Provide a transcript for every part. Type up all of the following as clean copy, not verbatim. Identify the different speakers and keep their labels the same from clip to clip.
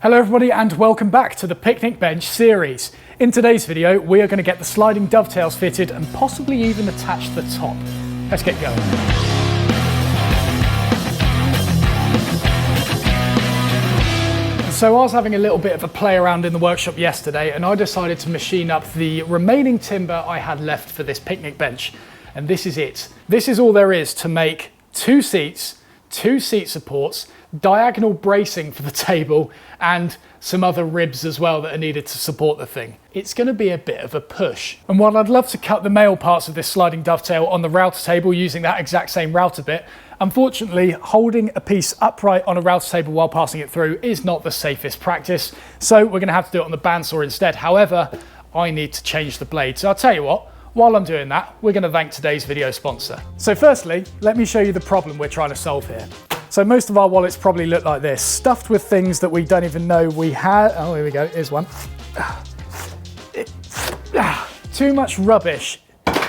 Speaker 1: Hello everybody and welcome back to the picnic bench series. In today's video we are going to get the sliding dovetails fitted and possibly even attach the top. Let's get going. So I was having a little bit of a play around in the workshop yesterday and I decided to machine up the remaining timber I had left for this picnic bench. And this is it. This is all there is to make two seats, two seat supports, diagonal bracing for the table and some other ribs as well that are needed to support the thing. It's going to be a bit of a push. And while I'd love to cut the male parts of this sliding dovetail on the router table using that exact same router bit, unfortunately holding a piece upright on a router table while passing it through is not the safest practice. So we're going to have to do it on the bandsaw instead. However, I need to change the blade. So I'll tell you what, while I'm doing that, we're going to thank today's video sponsor. So firstly, let me show you the problem we're trying to solve here. So most of our wallets probably look like this, stuffed with things that we don't even know we had. Oh, here we go, here's one. Too much rubbish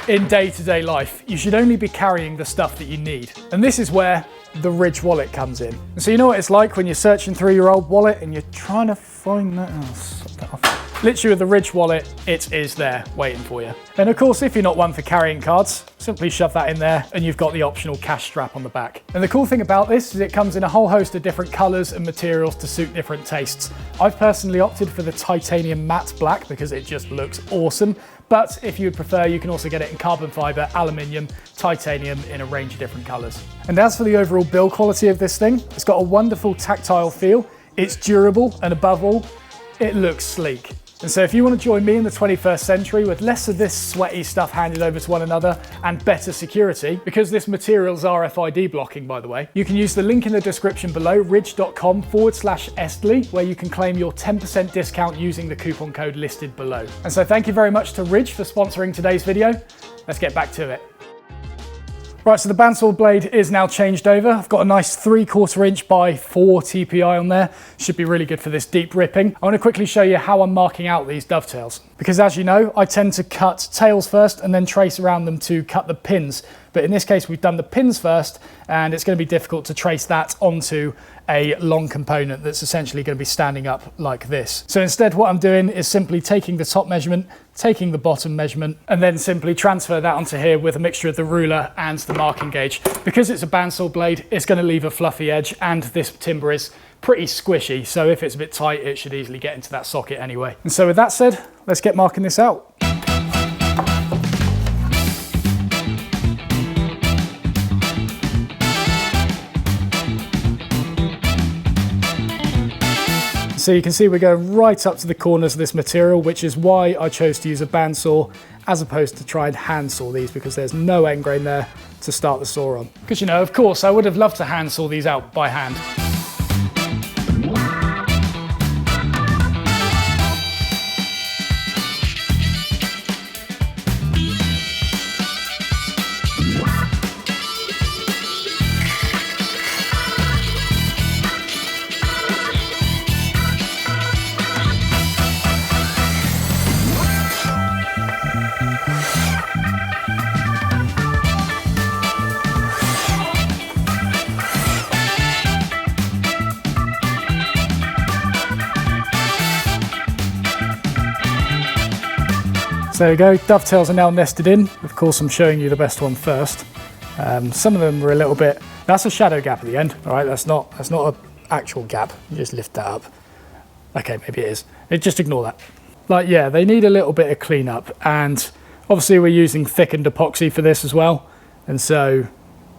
Speaker 1: in day-to-day life. You should only be carrying the stuff that you need. And this is where the Ridge wallet comes in. And so you know what it's like when you're searching through your old wallet and you're trying to find that. Oh, stop that off. Literally with the Ridge wallet, it is there waiting for you. And of course, if you're not one for carrying cards, simply shove that in there and you've got the optional cash strap on the back. And the cool thing about this is it comes in a whole host of different colors and materials to suit different tastes. I've personally opted for the titanium matte black because it just looks awesome. But if you would prefer, you can also get it in carbon fiber, aluminium, titanium in a range of different colors. And as for the overall build quality of this thing, it's got a wonderful tactile feel. It's durable and above all, it looks sleek. And so if you want to join me in the 21st century with less of this sweaty stuff handed over to one another and better security, because this material's RFID blocking by the way, you can use the link in the description below, ridge.com/Estlea, where you can claim your 10% discount using the coupon code listed below. And so thank you very much to Ridge for sponsoring today's video. Let's get back to it. Right, so the bandsaw blade is now changed over. I've got a nice 3/4 inch by 4 TPI on there. Should be really good for this deep ripping. I want to quickly show you how I'm marking out these dovetails. Because as you know, I tend to cut tails first and then trace around them to cut the pins. But in this case, we've done the pins first and it's going to be difficult to trace that onto a long component that's essentially going to be standing up like this. So instead what I'm doing is simply taking the top measurement, taking the bottom measurement, and then simply transfer that onto here with a mixture of the ruler and the marking gauge. Because it's a bandsaw blade, it's going to leave a fluffy edge and this timber is pretty squishy. So if it's a bit tight, it should easily get into that socket anyway. And so with that said, let's get marking this out. So you can see we're going right up to the corners of this material, which is why I chose to use a bandsaw as opposed to try and hand saw these, because there's no end grain there to start the saw on. Because you know, of course, I would have loved to hand saw these out by hand. So there we go, dovetails are now nested in. Of course, I'm showing you the best one first. Some of them were a little bit, that's a shadow gap at the end, all right? That's not an actual gap. You just lift that up. Okay, maybe it is. Just ignore that. Like, yeah, they need a little bit of cleanup, and obviously we're using thickened epoxy for this as well. And so,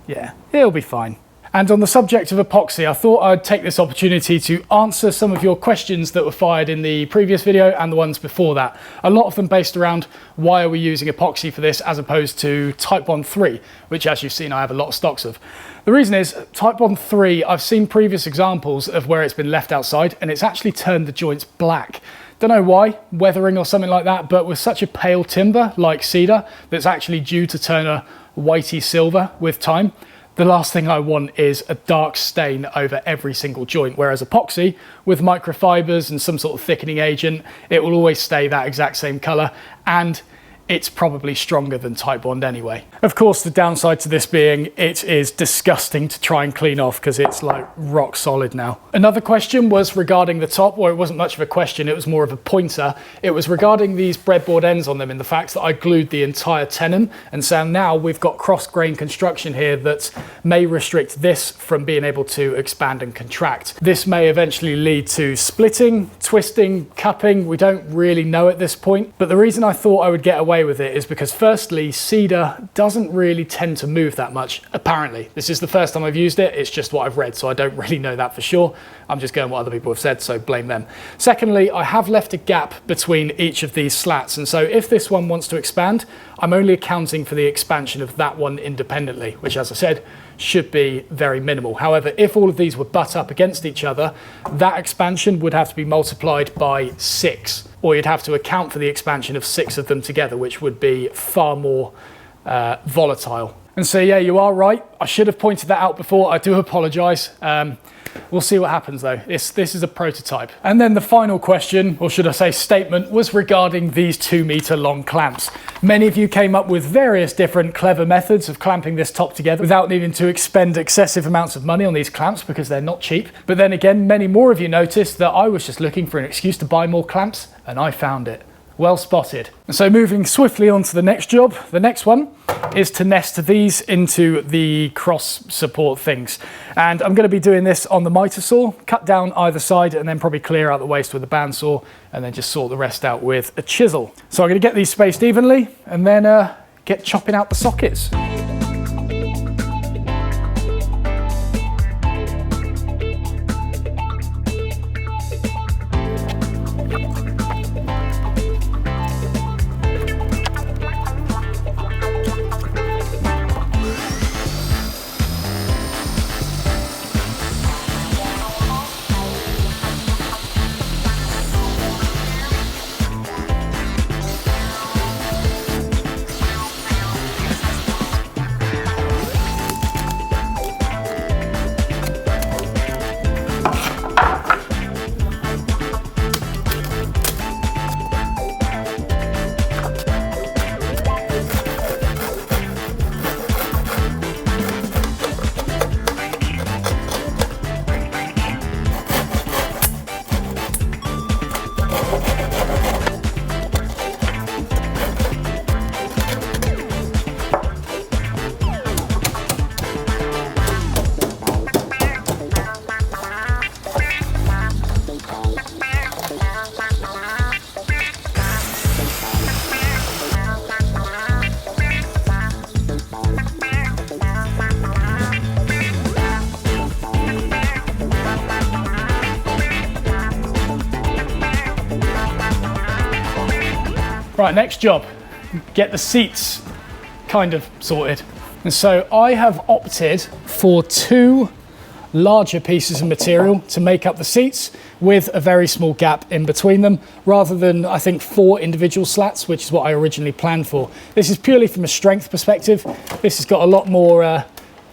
Speaker 1: yeah, it'll be fine. And on the subject of epoxy, I thought I'd take this opportunity to answer some of your questions that were fired in the previous video and the ones before that. A lot of them based around why are we using epoxy for this as opposed to Type 1-3, which as you've seen I have a lot of stocks of. The reason is Type 1-3, I've seen previous examples of where it's been left outside and it's actually turned the joints black. Don't know why, weathering or something like that, but with such a pale timber like cedar that's actually due to turn a whitey silver with time, the last thing I want is a dark stain over every single joint, whereas epoxy with microfibers and some sort of thickening agent, it will always stay that exact same color and it's probably stronger than Titebond anyway. Of course, the downside to this being it is disgusting to try and clean off because it's like rock solid now. Another question was regarding the top, or it wasn't much of a question, it was more of a pointer. It was regarding these breadboard ends on them and the fact that I glued the entire tenon, and so now we've got cross-grain construction here that may restrict this from being able to expand and contract. This may eventually lead to splitting, twisting, cupping. We don't really know at this point, but the reason I thought I would get away with it is because firstly, cedar doesn't really tend to move that much, apparently. This is the first time I've used it, it's just what I've read, so I don't really know that for sure. I'm just going what other people have said, so blame them. Secondly, I have left a gap between each of these slats, and so if this one wants to expand, I'm only accounting for the expansion of that one independently, which, as I said, should be very minimal. However, if all of these were butt up against each other, that expansion would have to be multiplied by 6, or you'd have to account for the expansion of 6 of them together, which would be far more volatile. And so, yeah, you are right. I should have pointed that out before. I do apologise. We'll see what happens though. This is a prototype. And then the final question, or should I say statement, was regarding these 2 metre long clamps. Many of you came up with various different clever methods of clamping this top together without needing to expend excessive amounts of money on these clamps because they're not cheap. But then again, many more of you noticed that I was just looking for an excuse to buy more clamps, and I found it. Well spotted. And so moving swiftly on to the next job, the next one is to nest these into the cross support things. And I'm going to be doing this on the miter saw, cut down either side and then probably clear out the waste with a bandsaw and then just sort the rest out with a chisel. So I'm going to get these spaced evenly and then get chopping out the sockets. Right, next job, get the seats kind of sorted. And so I have opted for 2 larger pieces of material to make up the seats with a very small gap in between them, rather than, I think, 4 individual slats, which is what I originally planned for. This is purely from a strength perspective. This has got a lot more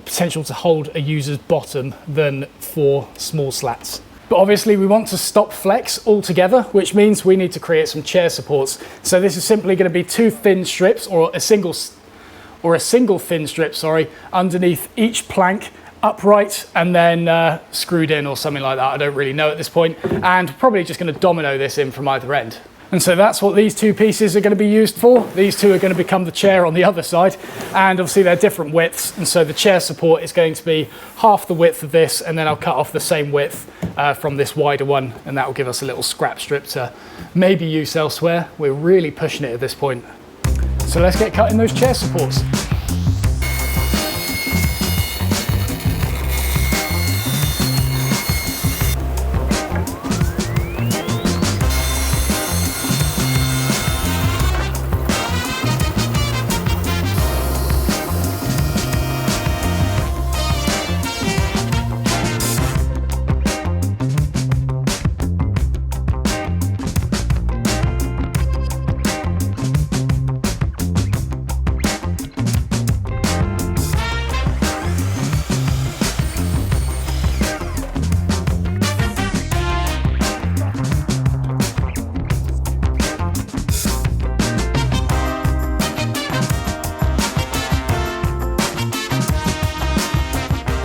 Speaker 1: potential to hold a user's bottom than 4 small slats. But obviously we want to stop flex altogether, which means we need to create some chair supports. So this is simply going to be 2 thin strips, or a single thin strip, sorry, underneath each plank, upright and then screwed in or something like that. I don't really know at this point, and probably just going to domino this in from either end. And so that's what these 2 pieces are going to be used for. These 2 are going to become the chair on the other side, and obviously they're different widths, and so the chair support is going to be half the width of this, and then I'll cut off the same width from this wider one, and that will give us a little scrap strip to maybe use elsewhere. We're really pushing it at this point. So let's get cutting those chair supports.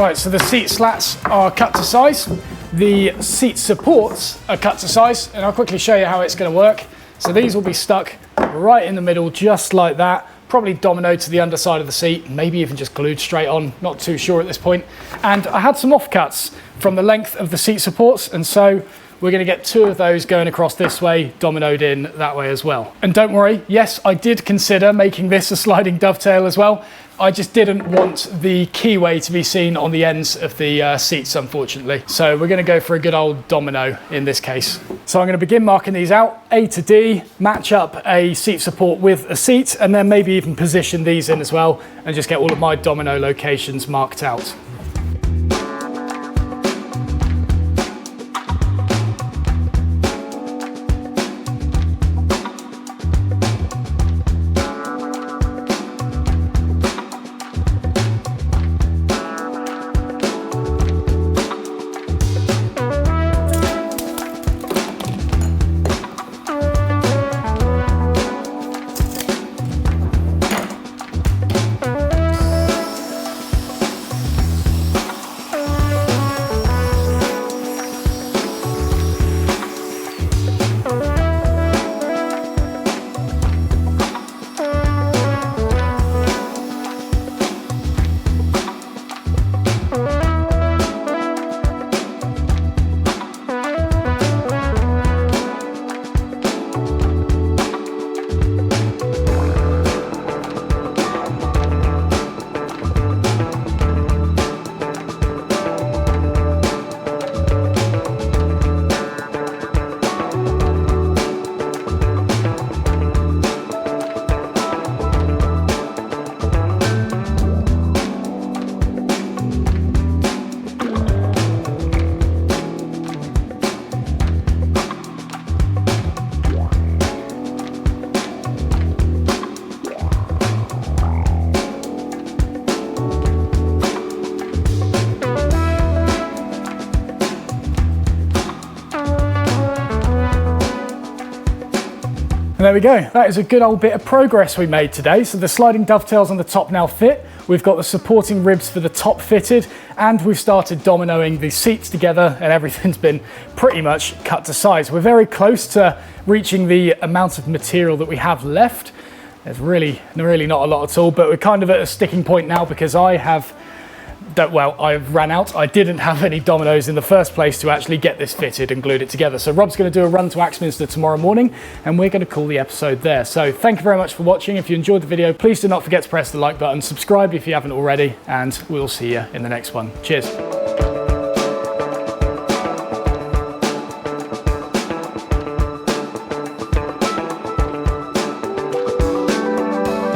Speaker 1: Right, so the seat slats are cut to size. The seat supports are cut to size, and I'll quickly show you how it's going to work. So these will be stuck right in the middle, just like that. Probably dominoed to the underside of the seat, maybe even just glued straight on, not too sure at this point. And I had some offcuts from the length of the seat supports, and so we're going to get 2 of those going across this way, dominoed in that way as well. And don't worry, yes, I did consider making this a sliding dovetail as well. I just didn't want the keyway to be seen on the ends of the seats, unfortunately. So we're going to go for a good old domino in this case. So I'm going to begin marking these out, A to D, match up a seat support with a seat, and then maybe even position these in as well, and just get all of my domino locations marked out. And there we go. That is a good old bit of progress we made today. So the sliding dovetails on the top now fit. We've got the supporting ribs for the top fitted, and we've started dominoing the seats together, and everything's been pretty much cut to size. We're very close to reaching the amount of material that we have left. There's really not a lot at all, but we're kind of at a sticking point now because I've ran out. I didn't have any dominoes in the first place to actually get this fitted and glued it together. So Rob's going to do a run to Axminster tomorrow morning, and we're going to call the episode there. So thank you very much for watching. If you enjoyed the video, please do not forget to press the like button, subscribe if you haven't already, and we'll see you in the next one. Cheers.